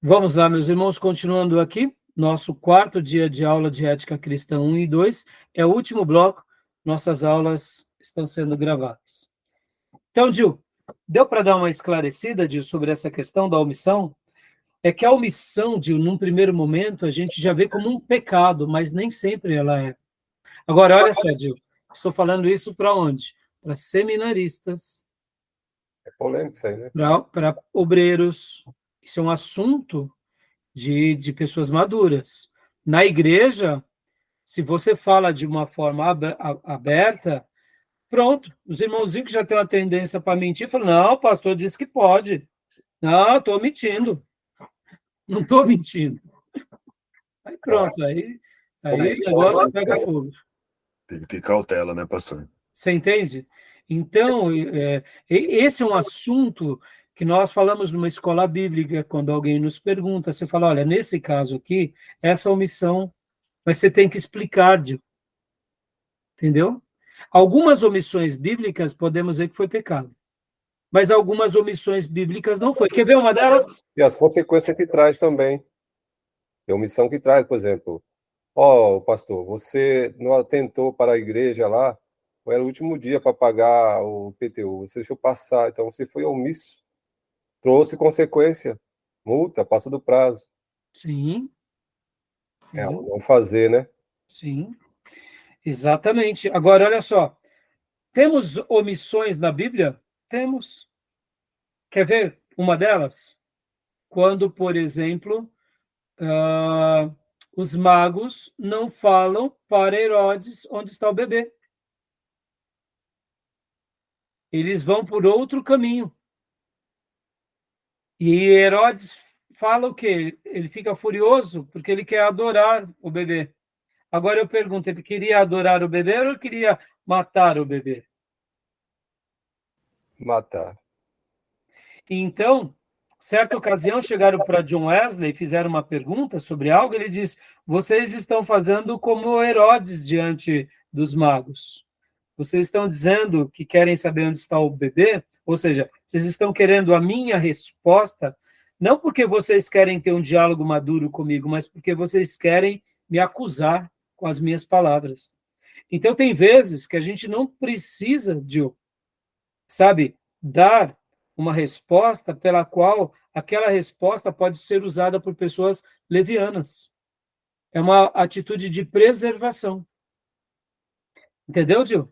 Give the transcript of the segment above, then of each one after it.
Vamos lá, meus irmãos, continuando aqui, nosso quarto dia de aula de Ética Cristã 1 e 2, é o último bloco, nossas aulas estão sendo gravadas. Então, Gil, deu para dar uma esclarecida, Gil, sobre essa questão da omissão? É que a omissão, Gil, num primeiro momento, a gente já vê como um pecado, mas nem sempre ela é. Agora, olha só, Gil, estou falando isso para onde? Para seminaristas, É polêmico isso aí, né? para obreiros. Isso é um assunto de pessoas maduras. Na igreja, se você fala de uma forma aberta, pronto, os irmãozinhos que já têm uma tendência para mentir, falam, não, o pastor disse que pode. Não, estou mentindo. Não estou mentindo. Aí pronto, aí o negócio pega fogo. Tem que ter cautela, né, pastor? Você entende? Então, esse é um assunto que nós falamos numa escola bíblica, quando alguém nos pergunta, você fala, olha, nesse caso aqui, essa omissão, mas você tem que explicar, entendeu? Algumas omissões bíblicas podemos dizer que foi pecado, mas algumas omissões bíblicas não foi. Quer ver uma delas? E as consequências que traz também. Tem omissão que traz, por exemplo, pastor, você não atentou para a igreja lá, era o último dia para pagar o PTU, você deixou passar, então você foi omisso, trouxe consequência, multa, passa do prazo. Sim. Não fazer, né? Sim, exatamente. Agora, olha só, temos omissões na Bíblia? Temos. Quer ver uma delas? Quando, por exemplo, os magos não falam para Herodes onde está o bebê. Eles vão por outro caminho. E Herodes fala o quê? Ele fica furioso porque ele quer adorar o bebê. Agora eu pergunto, ele queria adorar o bebê ou ele queria matar o bebê? Matar. Então, certa ocasião, chegaram para John Wesley e fizeram uma pergunta sobre algo, ele diz, vocês estão fazendo como Herodes diante dos magos. Vocês estão dizendo que querem saber onde está o bebê, ou seja, vocês estão querendo a minha resposta, não porque vocês querem ter um diálogo maduro comigo, mas porque vocês querem me acusar com as minhas palavras. Então, tem vezes que a gente não precisa de, sabe, dar uma resposta pela qual aquela resposta pode ser usada por pessoas levianas. É uma atitude de preservação. Entendeu, Gil?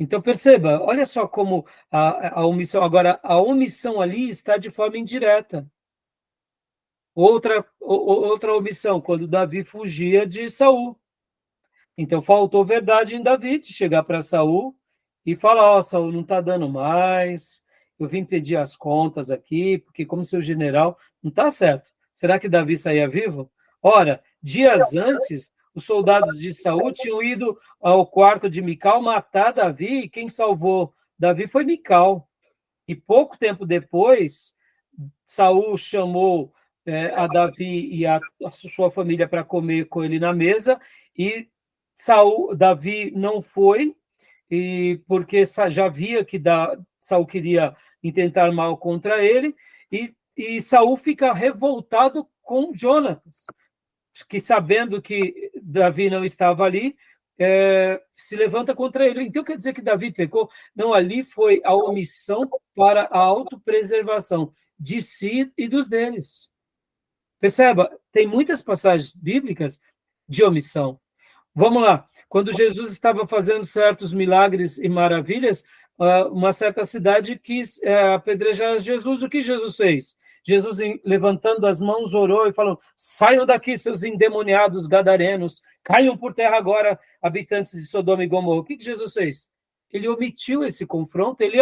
Então, perceba, olha só como a omissão... Agora, a omissão ali está de forma indireta. Outra omissão, quando Davi fugia de Saul. Então, faltou verdade em Davi, de chegar para Saul e falar, Saul, não está dando mais, eu vim pedir as contas aqui, porque como seu general, não está certo. Será que Davi saía vivo? Ora, dias antes, os soldados de Saul tinham ido ao quarto de Mical matar Davi, e quem salvou Davi foi Mical. E pouco tempo depois, Saul chamou a Davi e a sua família para comer com ele na mesa, e Davi não foi, e porque já via que Saul queria intentar mal contra ele, e Saul fica revoltado com Jonatas, que sabendo que Davi não estava ali, se levanta contra ele. Então quer dizer que Davi pecou? Não, ali foi a omissão para a autopreservação de si e dos deles. Perceba, tem muitas passagens bíblicas de omissão. Vamos lá. Quando Jesus estava fazendo certos milagres e maravilhas, uma certa cidade quis apedrejar Jesus. O que Jesus fez? Jesus, levantando as mãos, orou e falou, saiam daqui, seus endemoniados gadarenos, caiam por terra agora, habitantes de Sodoma e Gomorra. O que Jesus fez? Ele omitiu esse confronto, ele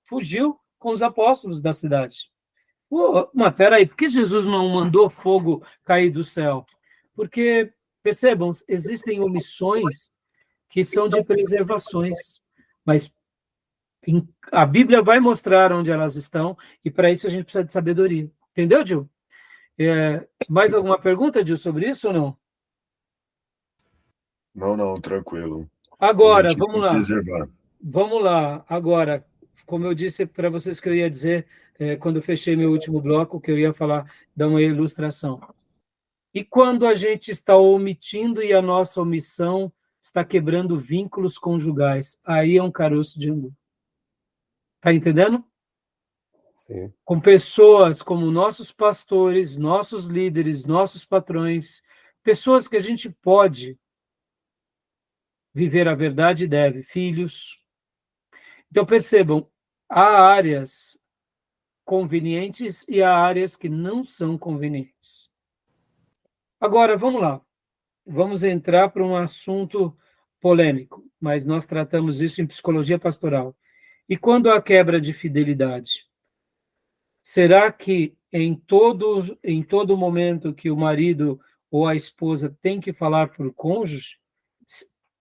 fugiu com os apóstolos da cidade. Mas peraí, por que Jesus não mandou fogo cair do céu? Porque, percebam, existem omissões que são de preservações, mas a Bíblia vai mostrar onde elas estão, e para isso a gente precisa de sabedoria. Entendeu, Gil? Mais alguma pergunta, Gil, sobre isso ou não? Não, tranquilo. Agora, vamos lá. Preservar. Vamos lá. Agora, como eu disse para vocês que eu ia dizer quando eu fechei meu último bloco, que eu ia falar, dar uma ilustração. E quando a gente está omitindo e a nossa omissão está quebrando vínculos conjugais, aí é um caroço de angu. Está entendendo? Sim. Com pessoas como nossos pastores, nossos líderes, nossos patrões, pessoas que a gente pode viver a verdade e deve, filhos. Então, percebam, há áreas convenientes e há áreas que não são convenientes. Agora, vamos lá. Vamos entrar para um assunto polêmico, mas nós tratamos isso em psicologia pastoral. E quando há quebra de fidelidade? Será que em todo momento que o marido ou a esposa tem que falar para o cônjuge?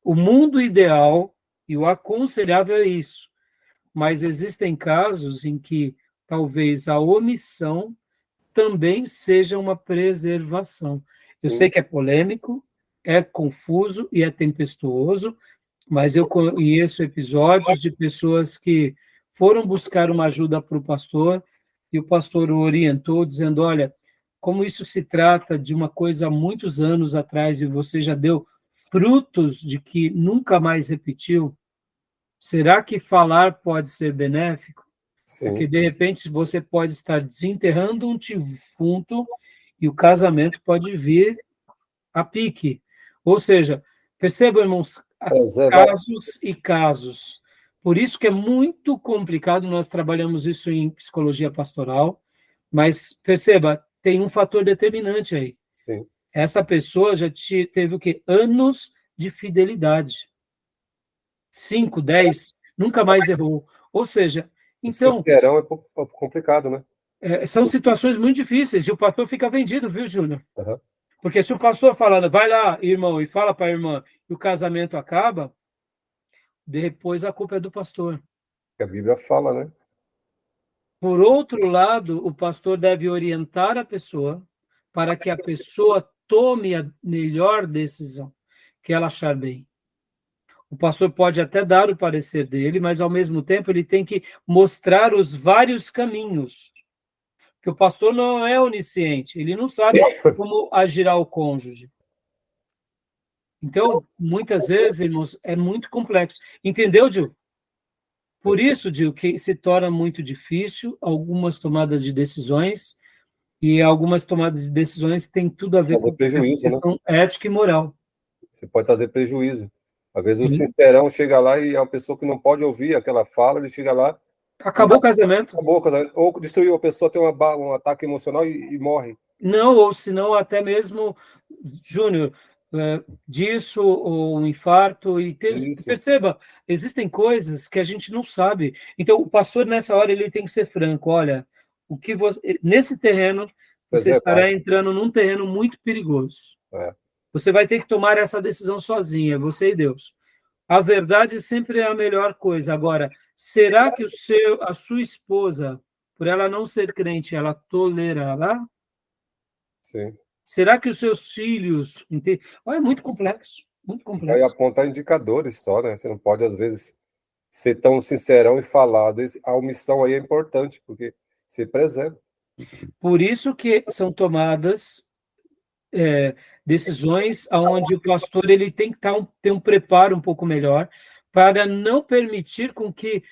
O mundo ideal e o aconselhável é isso, mas existem casos em que talvez a omissão também seja uma preservação. Eu sei Sim. que é polêmico, é confuso e é tempestuoso, mas eu conheço episódios de pessoas que foram buscar uma ajuda para o pastor e o pastor o orientou, dizendo: olha, como isso se trata de uma coisa há muitos anos atrás e você já deu frutos de que nunca mais repetiu, será que falar pode ser benéfico? Porque, Sim. de repente, você pode estar desenterrando um defunto e o casamento pode vir a pique. Ou seja, percebam, irmãos, há Preservar. casos e casos. Por isso que é muito complicado, nós trabalhamos isso em psicologia pastoral, mas perceba, tem um fator determinante aí. Sim. Essa pessoa já teve o quê? Anos de fidelidade. 5, 10, nunca mais errou. Ou seja, O então, sincerão é complicado, né? são situações muito difíceis e o pastor fica vendido, viu, Júnior? Uhum. Porque se o pastor falando, vai lá, irmão, e fala para a irmã, e o casamento acaba, depois a culpa é do pastor. Que a Bíblia fala, né? Por outro lado, o pastor deve orientar a pessoa para que a pessoa tome a melhor decisão que ela achar bem. O pastor pode até dar o parecer dele, mas ao mesmo tempo ele tem que mostrar os vários caminhos. Porque o pastor não é onisciente, ele não sabe como agirá o cônjuge. Então, muitas vezes, irmãos, é muito complexo. Entendeu, Gil? Por isso, Gil, que se torna muito difícil algumas tomadas de decisões, e algumas tomadas de decisões têm tudo a ver Fazer com essa prejuízo, né? questão ética e moral. Você pode trazer prejuízo. Às vezes o Sim. sincerão chega lá e é uma pessoa que não pode ouvir aquela fala, ele chega lá, Acabou o casamento. acabou o casamento. Ou destruiu a pessoa, tem um ataque emocional e morre. Não, ou senão até mesmo, Júnior, disso, ou um infarto, e Isso. perceba, existem coisas que a gente não sabe. Então, o pastor, nessa hora, ele tem que ser franco. Olha, o que nesse terreno, você Preservar. estará entrando num terreno muito perigoso. É. Você vai ter que tomar essa decisão sozinha, você e Deus. A verdade sempre é a melhor coisa. Agora, será que a sua esposa, por ela não ser crente, ela tolerará? Sim. Será que os seus filhos... Olha, é muito complexo, muito Aí complexo. apontar indicadores só, né? Você não pode, às vezes, ser tão sincerão e falar. A omissão aí é importante, porque você preserva. Por isso que são tomadas decisões onde o pastor ele tem que ter um preparo um pouco melhor para não permitir com que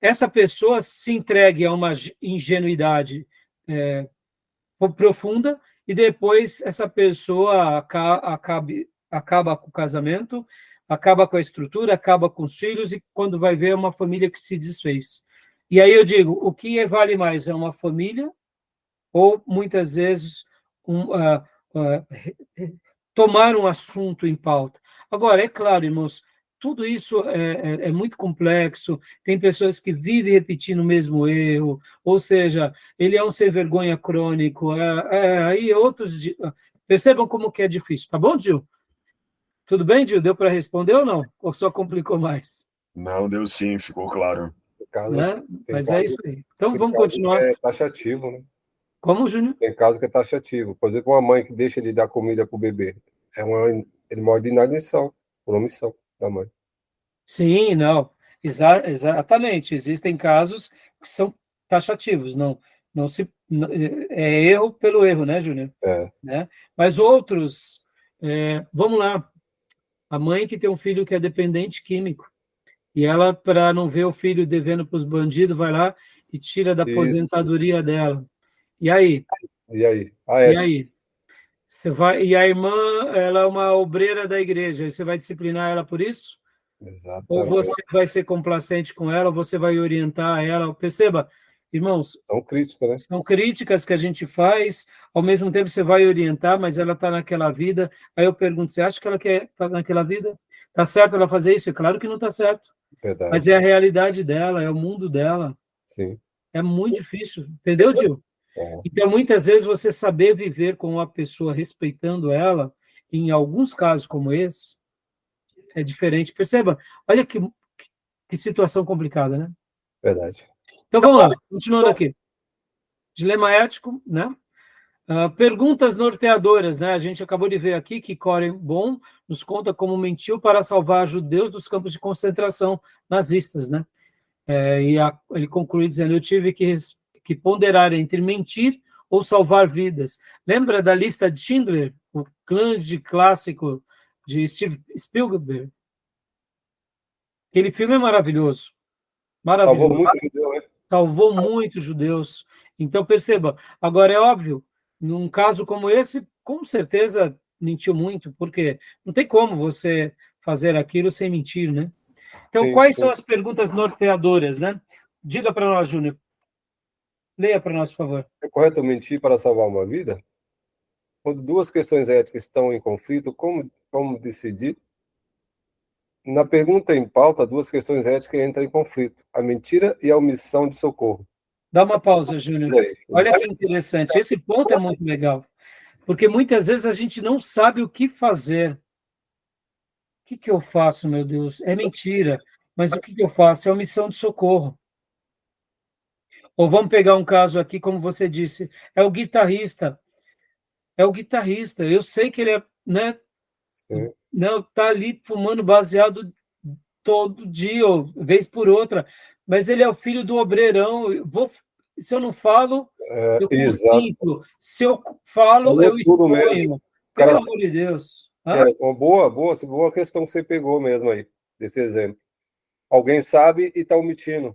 essa pessoa se entregue a uma ingenuidade profunda e depois essa pessoa acaba com o casamento, acaba com a estrutura, acaba com os filhos e quando vai ver é uma família que se desfez. E aí eu digo, o que vale mais? É uma família ou muitas vezes tomar um assunto em pauta? Agora, é claro, irmãos, tudo isso é muito complexo, tem pessoas que vivem repetindo o mesmo erro, ou seja, ele é um sem vergonha crônico, aí outros... Percebam como que é difícil, tá bom, Gil? Tudo bem, Gil? Deu para responder ou não? Ou só complicou mais? Não, deu sim, ficou claro. Né? Tem Mas é caso, isso aí. Então, tem vamos caso que continuar. é taxativo, né? Como, Júnior? Tem caso que é taxativo. Por exemplo, uma mãe que deixa de dar comida para o bebê. Ele morre de inanição, por omissão da mãe. Sim, não. Exatamente. Existem casos que são taxativos, não se é erro pelo erro, né, Júnior? É. Né? Mas outros, vamos lá, a mãe que tem um filho que é dependente químico, e ela, para não ver o filho devendo para os bandidos, vai lá e tira da Isso. aposentadoria dela. E aí? E aí? A E ética. aí? Você vai, e a irmã, ela é uma obreira da igreja, você vai disciplinar ela por isso? Ou Exatamente. você vai ser complacente com ela, ou você vai orientar ela? Perceba, irmãos, São críticas, né? são críticas que a gente faz, ao mesmo tempo você vai orientar, mas ela está naquela vida. Aí eu pergunto, você acha que ela quer estar naquela vida? Está certo ela fazer isso? É claro que não está certo, mas Verdade. é a realidade dela, é o mundo dela. Sim. É muito difícil, entendeu, Gil? É. Então, muitas vezes, você saber viver com uma pessoa, respeitando ela, em alguns casos como esse, é diferente. Perceba, olha que situação complicada, né? Verdade. Então, vamos lá, continuando aqui. Dilema ético, né? Perguntas norteadoras, né? A gente acabou de ver aqui que Coren Bon nos conta como mentiu para salvar judeus dos campos de concentração nazistas, né? Ele conclui dizendo: eu tive que ponderar entre mentir ou salvar vidas. Lembra da lista de Schindler, o grande clássico de Steve Spielberg? Aquele filme é maravilhoso, Salvou maravilhoso. muito judeu, né? Salvou muitos judeus. Então, perceba, agora é óbvio, num caso como esse, com certeza mentiu muito, porque não tem como você fazer aquilo sem mentir, né? Então, Sim, quais sim. são as perguntas norteadoras, né? Diga para nós, Júnior. Leia para nós, por favor. É correto mentir para salvar uma vida? Quando duas questões éticas estão em conflito, como decidir? Na pergunta em pauta, duas questões éticas entram em conflito: a mentira e a omissão de socorro. Dá uma pausa, Júnior. E aí? Olha que interessante. Esse ponto é muito legal, porque muitas vezes a gente não sabe o que fazer. O que eu faço, meu Deus? É mentira, mas o que eu faço? É omissão de socorro. Ou vamos pegar um caso aqui, como você disse, é o guitarrista. É o guitarrista. Eu sei que ele é, né, Sim. não tá ali fumando baseado todo dia, ou vez por outra, mas ele é o filho do obreirão. Se eu não falo, eu Exato. consinto. Se eu falo, Falou eu tudo mesmo. exponho. O cara, Pelo amor de Deus. uma boa questão que você pegou mesmo aí, desse exemplo. Alguém sabe e está omitindo.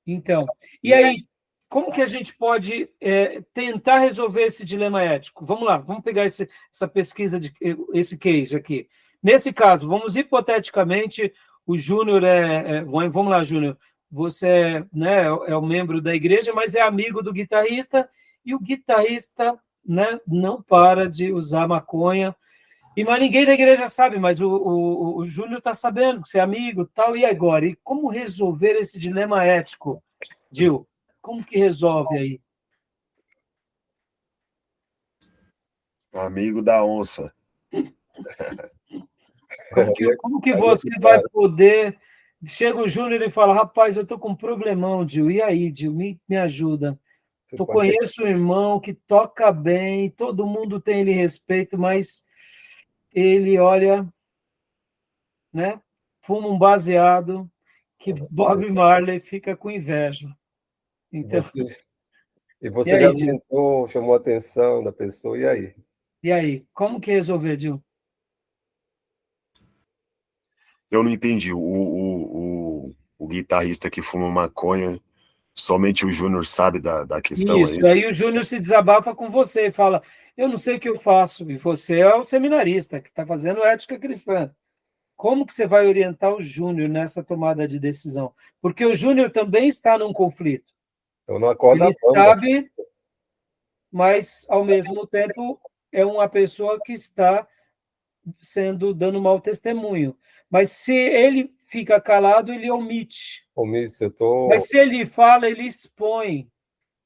Então, e aí, como que a gente pode tentar resolver esse dilema ético? Vamos lá, vamos pegar essa pesquisa, esse case aqui. Nesse caso, vamos hipoteticamente, o Júnior vamos lá, Júnior, você né, é um membro da igreja, mas é amigo do guitarrista, e o guitarrista né, não para de usar maconha, mas ninguém da igreja sabe, mas o Júnior está sabendo que você é amigo tal, e agora? E como resolver esse dilema ético, Gil? Como que resolve aí? Amigo da onça. Como que você vai poder... Chega o Júnior e fala, rapaz, eu estou com um problemão, Gil, e aí, Gil, me ajuda. Eu conheço um irmão que toca bem, todo mundo tem ele respeito, mas ele, olha, né, fuma um baseado que Bob Marley fica com inveja. Então, Você e aí, já Gil? tentou, chamou a atenção da pessoa, e aí? E aí, como que resolver, Gil? Eu não entendi. O guitarrista que fuma maconha, somente o Júnior sabe da questão, é Isso, isso? aí o Júnior se desabafa com você e fala, eu não sei o que eu faço, e você é o seminarista que está fazendo ética cristã. Como que você vai orientar o Júnior nessa tomada de decisão? Porque o Júnior também está num conflito. Eu não acordo a Ele banda. sabe, mas, ao mesmo tempo, é uma pessoa que está dando mau testemunho. Mas se ele fica calado, ele omite. Omício, eu tô Mas se ele fala, ele expõe.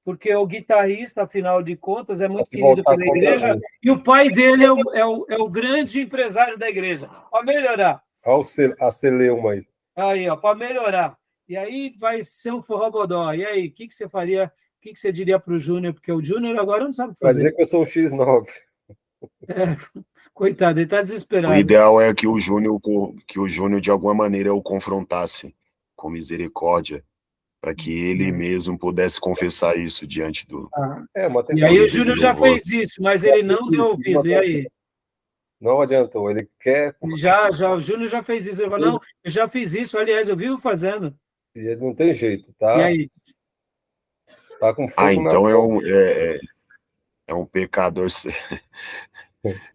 Porque o guitarrista, afinal de contas, é pra muito se querido voltar pela contra igreja, mim. e o pai dele é o grande empresário da igreja. Para melhorar. Olha a celeuma aí. Aí, ó, para melhorar. E aí vai ser um forrobodó. E aí, o que você faria? O que você diria para o Júnior? Porque o Júnior agora não sabe o que Vai fazer. dizer que eu sou um X9. Coitado, ele está O desesperado. ideal é que o Júnior de alguma maneira o confrontasse com misericórdia, para que ele mesmo pudesse confessar isso diante do... E aí o Júnior já fez isso, mas ele não deu ouvido, e aí? Não adiantou, ele quer... O Júnior já fez isso, ele falou, não, eu já fiz isso, aliás, eu vivo fazendo. E ele não tem jeito, tá? E aí? Tá com fogo então na boca. é um pecador...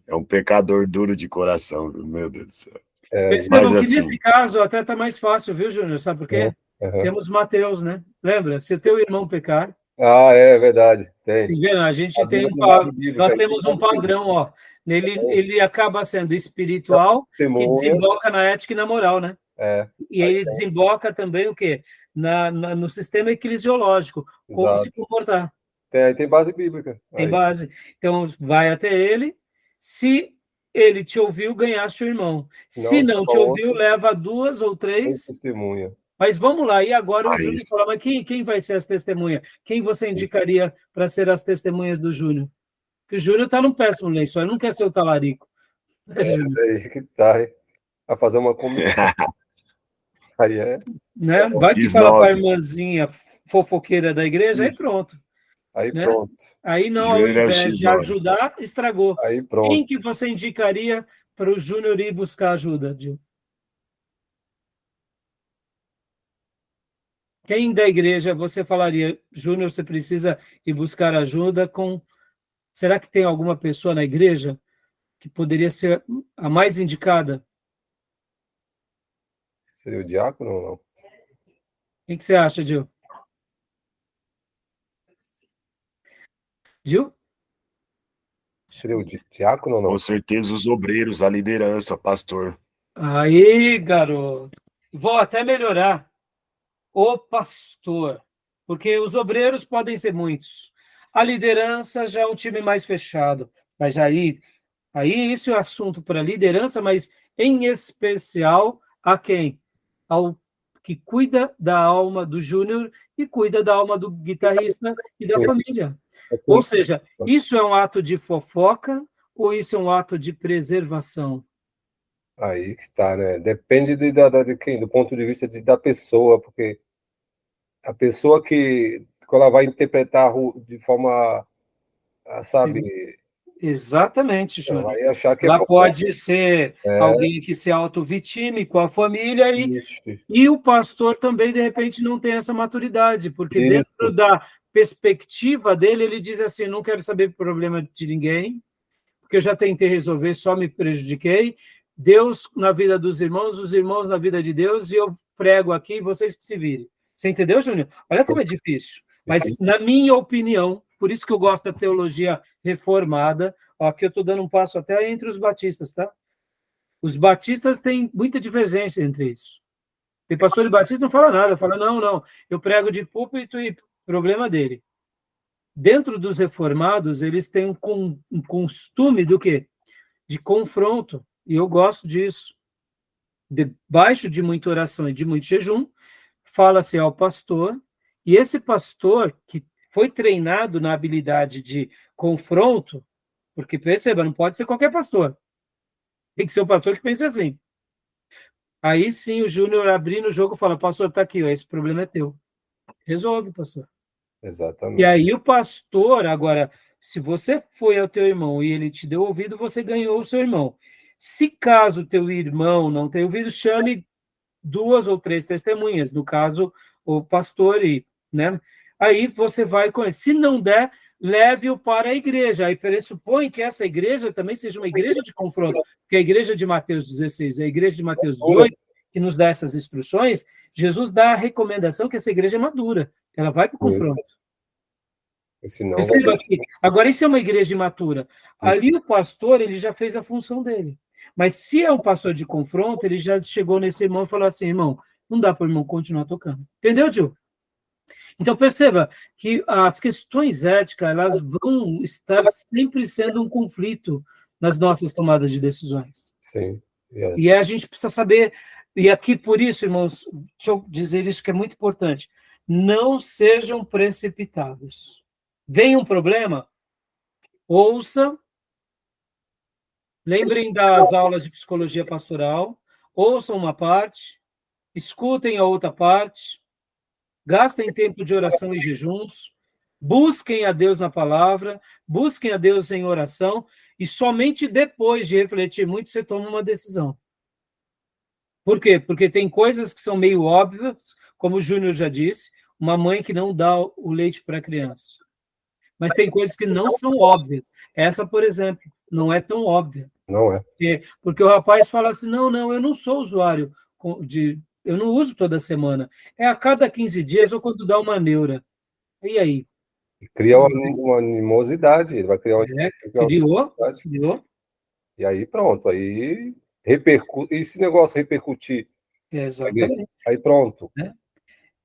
É um pecador duro de coração, viu? Meu Deus do céu. Percebam que assim, nesse caso até está mais fácil, viu, Júnior? Sabe por quê? Temos Mateus, né? Lembra? Se o teu irmão pecar... é verdade, tem. Tá vendo? A gente tem nós temos um padrão, ó. Ele acaba sendo espiritual, que desemboca na ética e na moral, né? E ele desemboca também o quê? No sistema eclesiológico, como se comportar. Tem base bíblica. Tem base. Então, vai até ele. Se ele te ouviu, ganhaste o irmão. Se não te ouviu, leva 2 ou 3. Testemunha. Mas vamos lá, e agora o Júnior fala, mas quem vai ser as testemunhas? Quem você indicaria para ser as testemunhas do Júnior? Porque o Júnior está num péssimo lençol, ele não quer ser o talarico. Aí que tá, hein? Vai fazer uma comissão. Aí né? Vai que fala para a irmãzinha fofoqueira da igreja, aí pronto. Aí né? pronto. Aí não, ao invés de ajudar, estragou. Aí pronto. Quem que você indicaria para o Júnior ir buscar ajuda, Gil? Quem da igreja você falaria, Júnior, você precisa ir buscar ajuda com... Será que tem alguma pessoa na igreja que poderia ser a mais indicada? Seria o diácono ou não? O que você acha, Gil? Gil? Seria o diácono ou não? Com certeza os obreiros, a liderança, pastor. Aí, garoto. Vou até melhorar. O pastor. Porque os obreiros podem ser muitos. A liderança já é um time mais fechado. Mas aí isso é assunto para a liderança, mas em especial a quem? Ao que cuida da alma do Júnior e cuida da alma do guitarrista e da família. Ou seja, isso é um ato de fofoca ou isso é um ato de preservação? Aí que está, né? Depende de quem? Do ponto de vista da pessoa, porque a pessoa que ela vai interpretar de forma, sabe... Exatamente, Júnior. Ela vai achar que ela pode ser alguém que se auto-vitime com a família e o pastor também, de repente, não tem essa maturidade, porque dentro da perspectiva dele, ele diz assim, não quero saber problema de ninguém, porque eu já tentei resolver, só me prejudiquei, Deus na vida dos irmãos, os irmãos na vida de Deus, e eu prego aqui, vocês que se virem. Você entendeu, Júnior? Olha como é difícil. Mas, na minha opinião, por isso que eu gosto da teologia reformada, ó, aqui eu estou dando um passo até entre os batistas, tá? Os batistas têm muita divergência entre isso. Tem pastor de batista que não fala nada, fala, não, eu prego de púlpito e problema dele. Dentro dos reformados, eles têm um costume do quê? De confronto, e eu gosto disso. Debaixo de muita oração e de muito jejum, fala-se ao pastor, e esse pastor que foi treinado na habilidade de confronto, porque perceba, não pode ser qualquer pastor. Tem que ser o pastor que pense assim. Aí sim o Júnior abrindo o jogo fala, pastor, tá aqui, ó, esse problema é teu. Resolve, pastor. Exatamente. E aí o pastor, agora, se você foi ao teu irmão e ele te deu ouvido, você ganhou o seu irmão. Se caso o teu irmão não tenha ouvido, chame 2 ou 3 testemunhas, no caso, o pastor, né? Aí você vai conhecer. Se não der, leve-o para a igreja. Aí pressupõe que essa igreja também seja uma igreja de confronto, porque a igreja de Mateus 16, a igreja de Mateus 18, que nos dá essas instruções, Jesus dá a recomendação que essa igreja é madura, ela vai para o confronto. Senão, perceba aqui. Agora, isso é uma igreja imatura. Ali o pastor, ele já fez a função dele. Mas se é um pastor de confronto, ele já chegou nesse irmão e falou assim, irmão, não dá para o irmão continuar tocando. Entendeu, Gil? Então, perceba que as questões éticas, elas vão estar sempre sendo um conflito nas nossas tomadas de decisões. Sim. E a gente precisa saber, e aqui por isso, irmãos, deixa eu dizer isso que é muito importante, não sejam precipitados. Vem um problema, ouça, lembrem das aulas de psicologia pastoral, ouçam uma parte, escutem a outra parte, gastem tempo de oração e jejuns, busquem a Deus na palavra, busquem a Deus em oração, e somente depois de refletir muito, você toma uma decisão. Por quê? Porque tem coisas que são meio óbvias, como o Júnior já disse, uma mãe que não dá o leite para a criança. Mas tem coisas que não são óbvias. Essa, por exemplo, não é tão óbvia. Não é. Porque o rapaz fala assim, não, eu não sou usuário eu não uso toda semana. É a cada 15 dias ou quando dá uma neura. E aí? Cria uma animosidade, ele vai criar uma Criou. E aí pronto, aí repercute. E esse negócio repercutir? Exatamente. Aí pronto.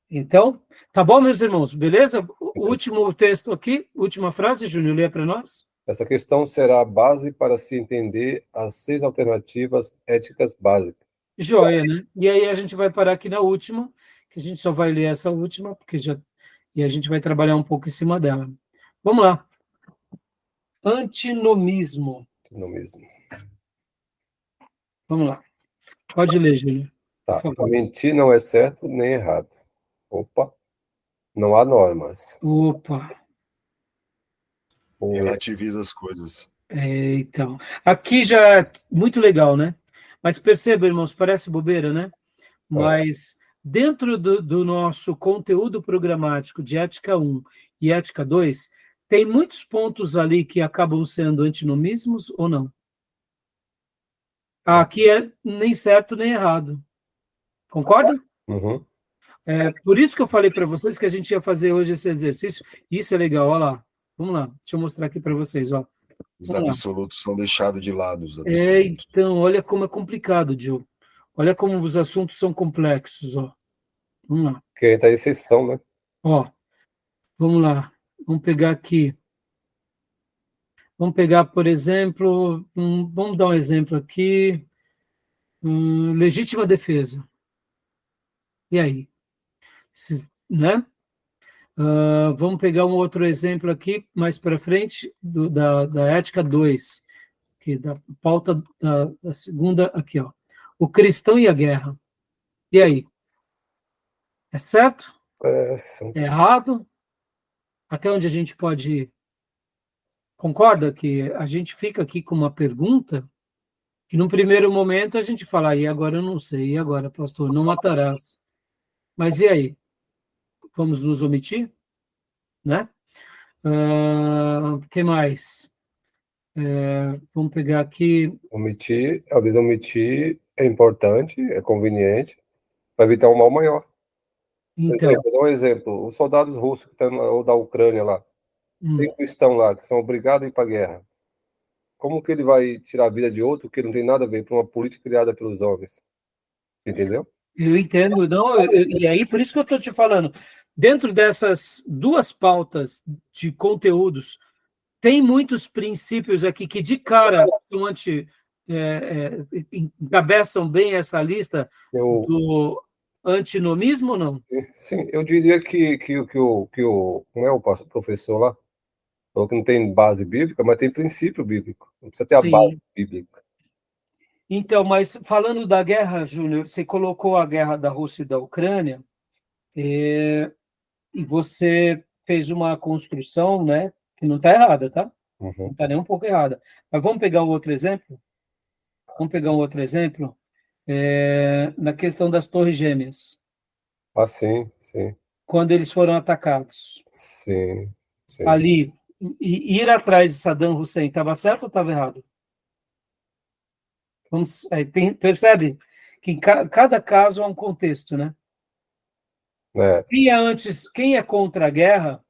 Então, tá bom, meus irmãos, beleza? O último texto aqui, última frase, Júnior, lê para nós. Essa questão será a base para se entender as 6 alternativas éticas básicas. Joia, né? E aí a gente vai parar aqui na última, que a gente só vai ler essa última, e a gente vai trabalhar um pouco em cima dela. Vamos lá. Antinomismo. Antinomismo. Vamos lá. Pode ler, Júnior. Tá. Mentir não é certo nem errado. Opa. Não há normas. Opa. Relativiza as coisas. Então. Aqui já é muito legal, né? Mas perceba, irmãos, parece bobeira, né? Mas dentro do nosso conteúdo programático de Ética 1 e Ética 2, tem muitos pontos ali que acabam sendo antinomismos ou não? Aqui é nem certo nem errado. Concorda? Uhum. Por isso que eu falei para vocês que a gente ia fazer hoje esse exercício. Isso é legal, olha lá. Vamos lá, deixa eu mostrar aqui para vocês. Ó. Os absolutos são deixados de lado. Então, olha como é complicado, Diogo. Olha como os assuntos são complexos. Ó. Vamos lá. Que entra a exceção, né? Ó, vamos lá. Vamos pegar aqui. Vamos pegar, por exemplo, vamos dar um exemplo aqui. Legítima defesa. E aí? Né? Vamos pegar um outro exemplo aqui, mais para frente, da ética 2, que da pauta da segunda, aqui, ó. O cristão e a guerra. E aí? É certo? É errado? Até onde a gente pode ir? Concorda que a gente fica aqui com uma pergunta que, num primeiro momento, a gente fala, e agora eu não sei, e agora, pastor, não matarás. Mas e aí? Vamos nos omitir? Né? Que mais? Vamos pegar aqui... Omitir, às vezes omitir é importante, é conveniente, para evitar um mal maior. Então, vou dar um exemplo. Os soldados russos que estão ou da Ucrânia lá, tem cristão lá, que são obrigados a ir para a guerra. Como que ele vai tirar a vida de outro que não tem nada a ver com uma política criada pelos homens? Entendeu? Eu entendo, não, e aí por isso que eu estou te falando, dentro dessas duas pautas de conteúdos, tem muitos princípios aqui que de cara são encabeçam bem essa lista do antinomismo ou não? Sim, eu diria que não é o professor lá, falou que não tem base bíblica, mas tem princípio bíblico, não precisa ter a base bíblica. Então, mas falando da guerra, Júnior, você colocou a guerra da Rússia e da Ucrânia, e você fez uma construção, né, que não está errada, tá? Uhum. Não está nem um pouco errada. Mas vamos pegar um outro exemplo? Vamos pegar um outro exemplo? Na questão das Torres Gêmeas. Ah, sim, sim. Quando eles foram atacados. Sim, sim. Ali, ir atrás de Saddam Hussein, estava certo ou estava errado? Percebe que em cada caso há um contexto, né? Quem é contra a guerra,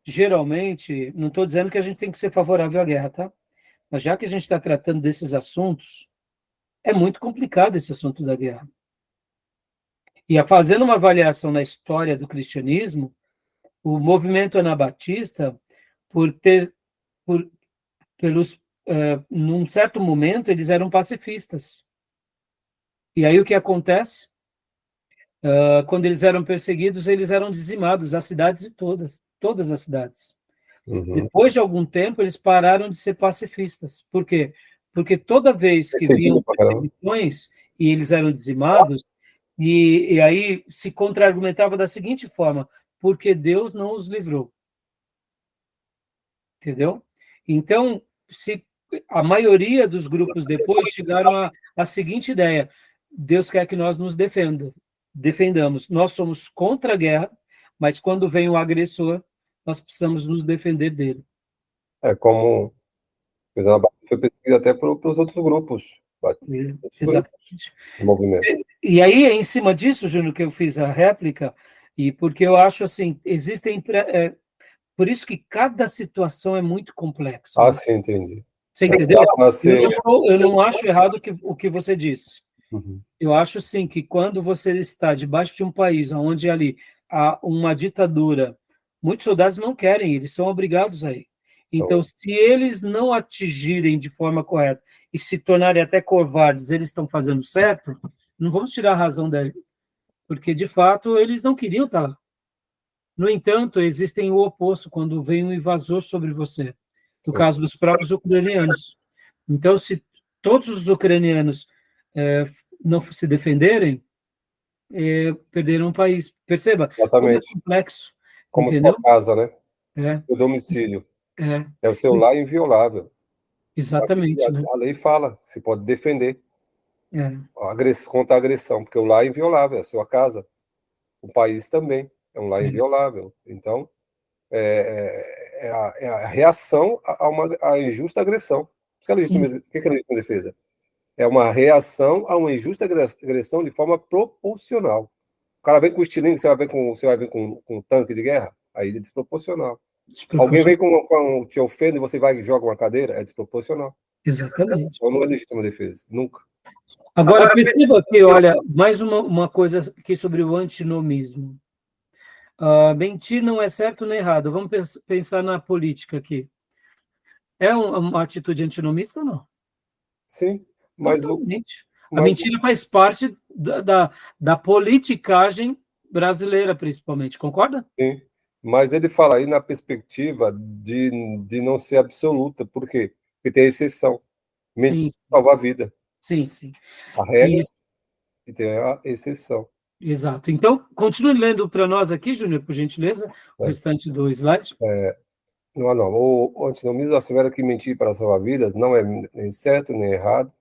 geralmente, não estou dizendo que a gente tem que ser favorável à guerra, tá? Mas já que a gente está tratando desses assuntos, é muito complicado esse assunto da guerra. E fazendo uma avaliação na história do cristianismo, o movimento anabatista, num certo momento, eles eram pacifistas. E aí o que acontece? Quando eles eram perseguidos, eles eram dizimados, as cidades todas as cidades. Uhum. Depois de algum tempo, eles pararam de ser pacifistas. Por quê? Porque toda vez que vinham perseguições e eles eram dizimados, E aí se contra-argumentava da seguinte forma: porque Deus não os livrou. Entendeu? Então, a maioria dos grupos depois chegaram à seguinte ideia: Deus quer que nós nos defendamos. Nós somos contra a guerra, mas quando vem o agressor, nós precisamos nos defender dele. É como foi perseguido até pelos outros grupos. Exatamente. Do movimento. E aí, em cima disso, Júnior, que eu fiz a réplica, e porque eu acho assim, existem... por isso que cada situação é muito complexa. Ah, sim, entendi. Você entendeu? Ser... Eu não acho errado o que você disse. Uhum. Eu acho, sim, que quando você está debaixo de um país onde ali há uma ditadura, muitos soldados não querem, eles são obrigados a ir. Então, se eles não atingirem de forma correta e se tornarem até covardes, eles estão fazendo certo, não vamos tirar a razão deles, porque, de fato, eles não queriam estar lá. No entanto, existem o oposto, quando vem um invasor sobre você. No caso dos próprios ucranianos. Então, se todos os ucranianos não se defenderem, perderam o país. Perceba, exatamente. Como é complexo. Como entendeu? sua casa, né? É. O domicílio. É o seu lar inviolável. Exatamente. A lei fala, se pode defender É. contra a agressão, porque o lar é inviolável, é a sua casa. O país também é um lar inviolável. Então, é a reação a injusta agressão. O que é legítima defesa? É uma reação a uma injusta agressão de forma proporcional. O cara vem com estilingue, você vai ver com um tanque de guerra, aí é desproporcional. Alguém vem te ofende e você vai e joga uma cadeira, é desproporcional. Exatamente. Ou não é legítima defesa, nunca. Agora, perceba aqui, olha, mais uma coisa aqui sobre o antinomismo. Mentir não é certo nem errado. Vamos pensar na política aqui. É uma atitude antinomista ou não? Sim, mas a mentira faz parte da politicagem brasileira, principalmente, concorda? Sim, mas ele fala aí na perspectiva de não ser absoluta. Por quê? Porque tem a exceção. Mentir salva a vida. Sim, sim. A regra e tem a exceção. Exato. Então, continue lendo para nós aqui, Júnior, por gentileza, o restante do slide. Não. O antinomismo assevera que mentir para salvar vidas não é nem certo nem errado.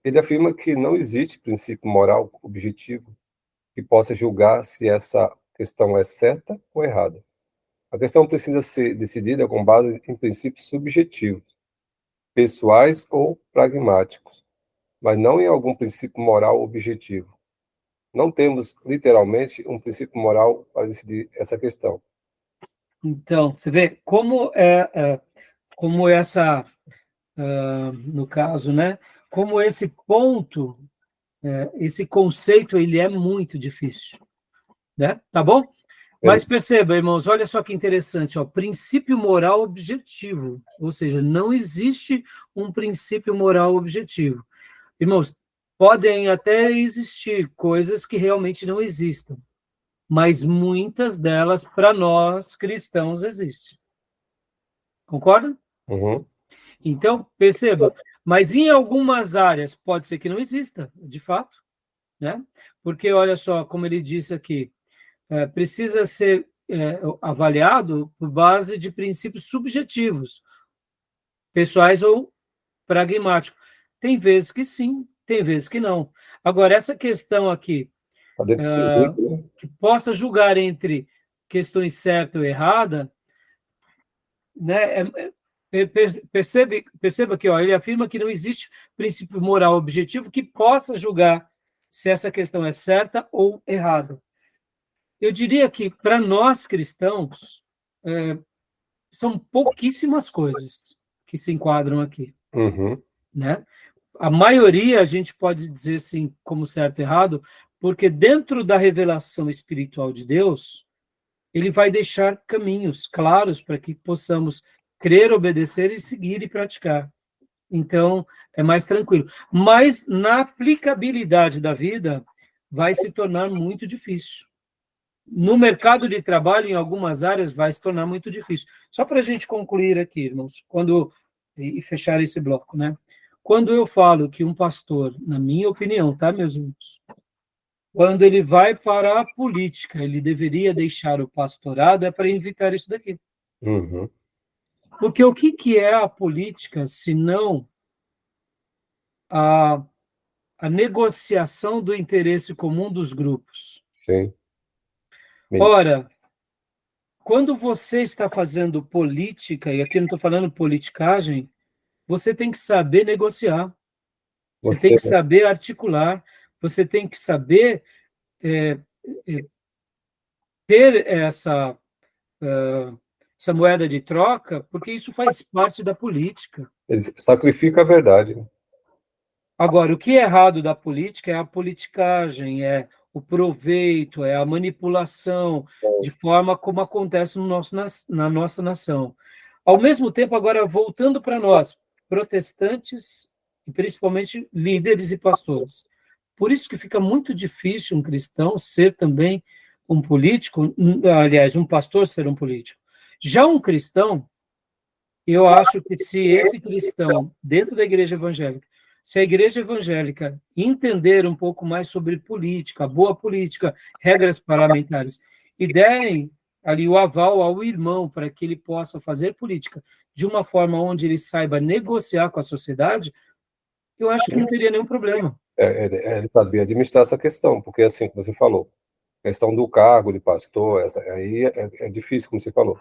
Ele afirma que não existe princípio moral objetivo que possa julgar se essa questão é certa ou errada. A questão precisa ser decidida com base em princípios subjetivos, pessoais ou pragmáticos, mas não em algum princípio moral objetivo. Não temos, literalmente, um princípio moral para decidir essa questão. Então, você vê como como essa, no caso, né? Como esse ponto, esse conceito, ele é muito difícil, né? Tá bom? Mas perceba, irmãos, olha só que interessante, ó, princípio moral objetivo, ou seja, não existe um princípio moral objetivo. Irmãos, podem até existir coisas que realmente não existam, mas muitas delas, para nós cristãos, existem. Concorda? Uhum. Então, perceba, mas em algumas áreas pode ser que não exista, de fato, né? Porque, olha só, como ele disse aqui, precisa ser avaliado por base de princípios subjetivos, pessoais ou pragmáticos. Tem vezes que sim, tem vezes que não. Agora, essa questão aqui, que possa julgar entre questões certa ou errada, né? Perceba que ele afirma que não existe princípio moral objetivo que possa julgar se essa questão é certa ou errada. Eu diria que, para nós cristãos, são pouquíssimas coisas que se enquadram aqui. Uhum. Né? A maioria a gente pode dizer, sim, como certo e errado, porque dentro da revelação espiritual de Deus, ele vai deixar caminhos claros para que possamos crer, obedecer e seguir e praticar. Então, é mais tranquilo. Mas, na aplicabilidade da vida, vai se tornar muito difícil. No mercado de trabalho, em algumas áreas, vai se tornar muito difícil. Só para a gente concluir aqui, irmãos, e fechar esse bloco, né? Quando eu falo que um pastor, na minha opinião, tá, meus irmãos? quando ele vai para a política, ele deveria deixar o pastorado é para evitar isso daqui. Uhum. Porque o que é a política, se não a negociação do interesse comum dos grupos? Sim. Ora, quando você está fazendo política, e aqui eu não estou falando politicagem, você tem que saber negociar, você tem Você, que saber articular, você tem que saber ter essa moeda de troca, porque isso faz parte da política. ele sacrifica a verdade. Agora, o que é errado da política é a politicagem, é o proveito, é a manipulação, de forma como acontece na nossa nação. Ao mesmo tempo, agora, voltando para nós, protestantes, e principalmente líderes e pastores. Por isso que fica muito difícil um cristão ser também um político, aliás, um pastor ser um político. Já um cristão, eu acho que se esse cristão, dentro da igreja evangélica, se a igreja evangélica entender um pouco mais sobre política, boa política, regras parlamentares, e derem ali o aval ao irmão para que ele possa fazer política de uma forma onde ele saiba negociar com a sociedade, eu acho que não teria nenhum problema. Ele saber administrar essa questão, porque assim, como você falou, a questão do cargo de pastor, aí é difícil, como você falou.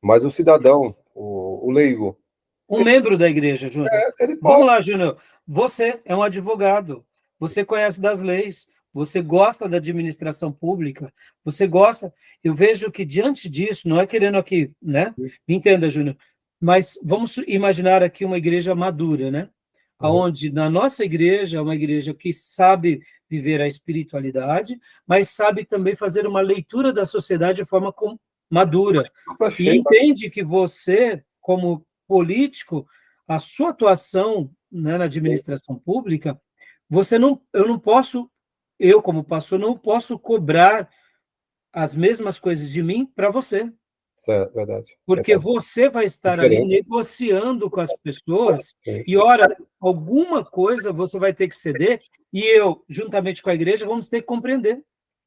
Mas o cidadão, o leigo, Um membro da igreja, Júnior. ele Vamos pode. lá, Júnior. Você é um advogado, você conhece das leis, você gosta da administração pública, você gosta. Eu vejo que, diante disso, não é querendo aqui, né? Me entenda, Júnior, mas vamos imaginar aqui uma igreja madura, né? Onde na nossa igreja é uma igreja que sabe viver a espiritualidade, mas sabe também fazer uma leitura da sociedade de forma madura. E entende que você, como político, a sua atuação, né, na administração pública, eu como pastor não posso cobrar as mesmas coisas de mim para você. Isso é verdade. Porque você vai estar ali negociando com as pessoas e, ora, alguma coisa você vai ter que ceder e eu, juntamente com a igreja, vamos ter que compreender.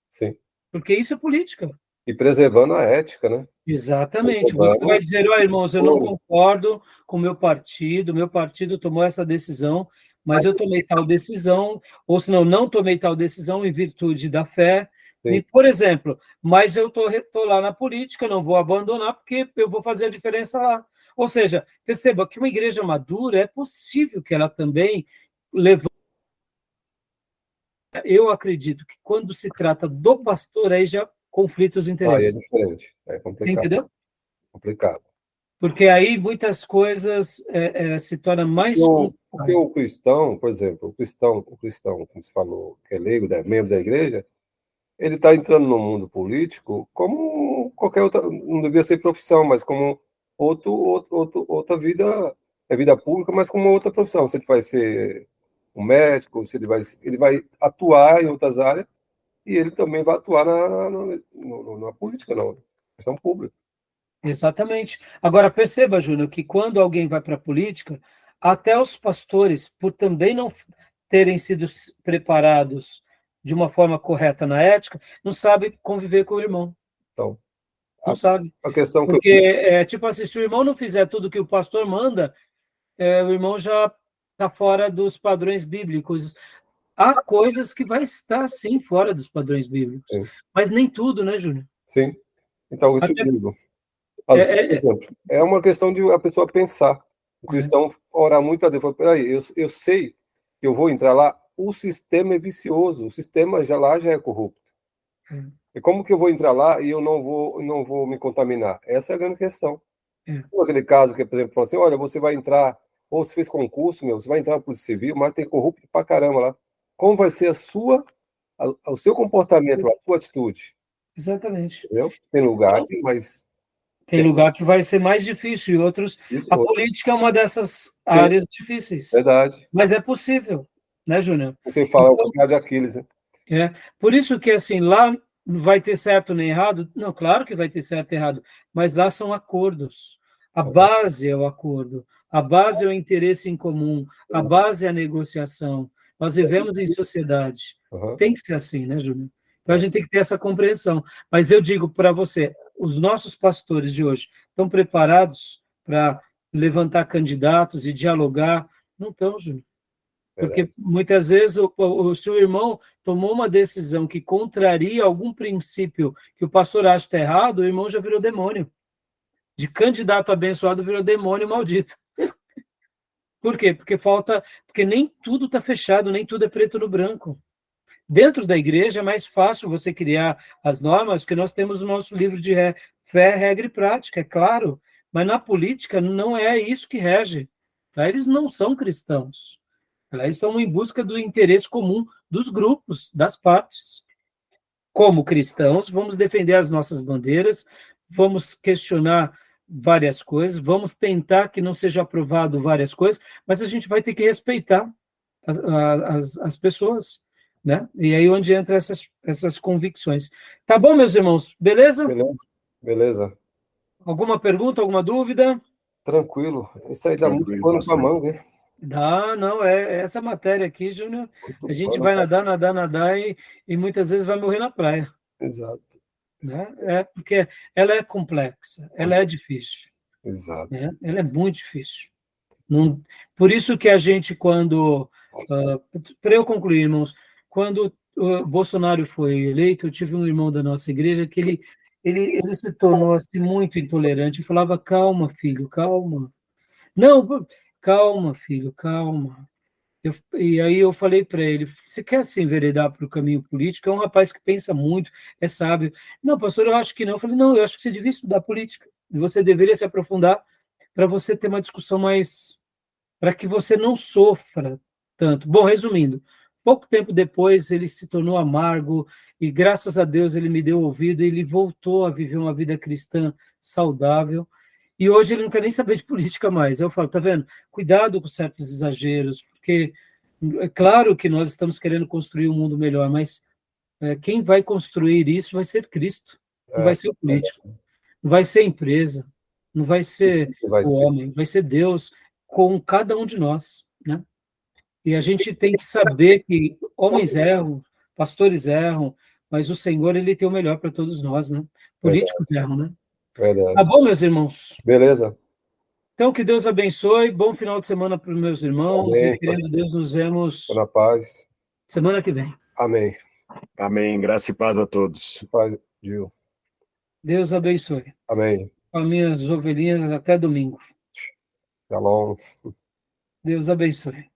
Sim. Porque isso é política. E preservando a ética, né? Exatamente. Você vai dizer, olha, irmãos, eu não concordo com o meu partido tomou essa decisão, mas eu tomei tal decisão, ou senão não tomei tal decisão em virtude da fé. E, por exemplo, mas eu estou lá na política, não vou abandonar, porque eu vou fazer a diferença lá. Ou seja, perceba que uma igreja madura é possível que ela também levante. Eu acredito que quando se trata do pastor, aí já conflitos de interesse. Aí é diferente, é complicado. Entendeu? Complicado. Porque aí muitas coisas se tornam mais porque o cristão, por exemplo, o cristão, como você falou, que é leigo, membro da igreja, ele está entrando no mundo político como qualquer outra, não devia ser profissão, mas como outra vida, é vida pública, mas como outra profissão. Se ele vai ser um médico, se ele vai atuar em outras áreas, e ele também vai atuar na política, na questão pública. Exatamente. Agora, perceba, Júnior, que quando alguém vai para a política, até os pastores, por também não terem sido preparados de uma forma correta na ética, não sabem conviver com o irmão. Então, não sabe. A questão porque, tipo assim, se o irmão não fizer tudo que o pastor manda, o irmão já está fora dos padrões bíblicos. Há coisas que vai estar, sim, fora dos padrões bíblicos. Sim. Mas nem tudo, né, Júnior? Sim. Então, eu te digo, é uma questão de a pessoa pensar. O cristão orar muito a Deus. Fala, peraí, eu sei que eu vou entrar lá, o sistema é vicioso, o sistema já é corrupto. E como que eu vou entrar lá e eu não vou me contaminar? Essa é a grande questão. Aquele caso que, por exemplo, fala assim, olha, você vai entrar, ou você fez concurso, você vai entrar na Polícia Civil, mas tem corrupto pra caramba lá. Como vai ser o seu comportamento, a sua atitude? Exatamente. Entendeu? Tem lugar que, mas... Tem lugar que vai ser mais difícil e outros... A política é uma dessas áreas difíceis. Verdade. Mas é possível, né, Júnior? Você fala então, o calcanhar de Aquiles, né? Por isso que, assim, lá não vai ter certo nem errado. Não, claro que vai ter certo e errado, mas lá são acordos. A base é o acordo, a base é o interesse em comum, a base é a negociação. Nós vivemos em sociedade. Tem que ser assim, né, Júnior? Então, a gente tem que ter essa compreensão. Mas eu digo para você, os nossos pastores de hoje estão preparados para levantar candidatos e dialogar? Não estão, Júnior. Porque muitas vezes o seu irmão tomou uma decisão que contraria algum princípio que o pastor acha que está errado, o irmão já virou demônio. De candidato abençoado virou demônio maldito. Por quê? Porque nem tudo está fechado, nem tudo é preto no branco. Dentro da igreja é mais fácil você criar as normas, porque nós temos o nosso livro de fé, regra e prática, é claro, mas na política não é isso que rege. Tá? Eles não são cristãos. Eles estão em busca do interesse comum dos grupos, das partes. Como cristãos, vamos defender as nossas bandeiras, vamos questionar várias coisas, vamos tentar que não seja aprovado várias coisas, mas a gente vai ter que respeitar as pessoas, né? E aí onde entra essas convicções. Tá bom, meus irmãos? Beleza? Beleza. Alguma pergunta, alguma dúvida? Tranquilo. Isso aí dá muito pano para manga, hein? Dá, não, essa matéria aqui, Júnior, a gente vai nadar e muitas vezes vai morrer na praia. Exato. Né? Porque ela é complexa, ela é difícil. Exato. Né? Ela é muito difícil. Não, por isso que a gente, quando... para eu concluir, irmãos, quando o Bolsonaro foi eleito, eu tive um irmão da nossa igreja que ele se tornou assim, muito intolerante, e falava, calma, filho, calma. Não, calma, filho, calma. E aí eu falei para ele, você quer se enveredar para o caminho político? É um rapaz que pensa muito, é sábio. Não, pastor, eu acho que não. Eu falei, não, eu acho que você devia estudar política. E você deveria se aprofundar para você ter uma discussão mais... para que você não sofra tanto. Bom, resumindo, pouco tempo depois ele se tornou amargo e graças a Deus ele me deu ouvido e ele voltou a viver uma vida cristã saudável. E hoje ele não quer nem saber de política mais. Eu falo, tá vendo? Cuidado com certos exageros, porque é claro que nós estamos querendo construir um mundo melhor, mas quem vai construir isso vai ser Cristo, não vai ser o político, não vai ser a empresa, não vai ser o homem, vai ser Deus com cada um de nós, né? E a gente tem que saber que homens erram, pastores erram, mas o Senhor, ele tem o melhor para todos nós, né? Políticos erram, né? Verdade. Tá bom, meus irmãos? Beleza. Então, que Deus abençoe, bom final de semana para os meus irmãos, amém. E querendo Deus, nos vemos na paz. Semana que vem. Amém. Amém, graça e paz a todos. Paz, Gil. Deus abençoe. Amém. Com as minhas ovelhinhas até domingo. Shalom. Deus abençoe.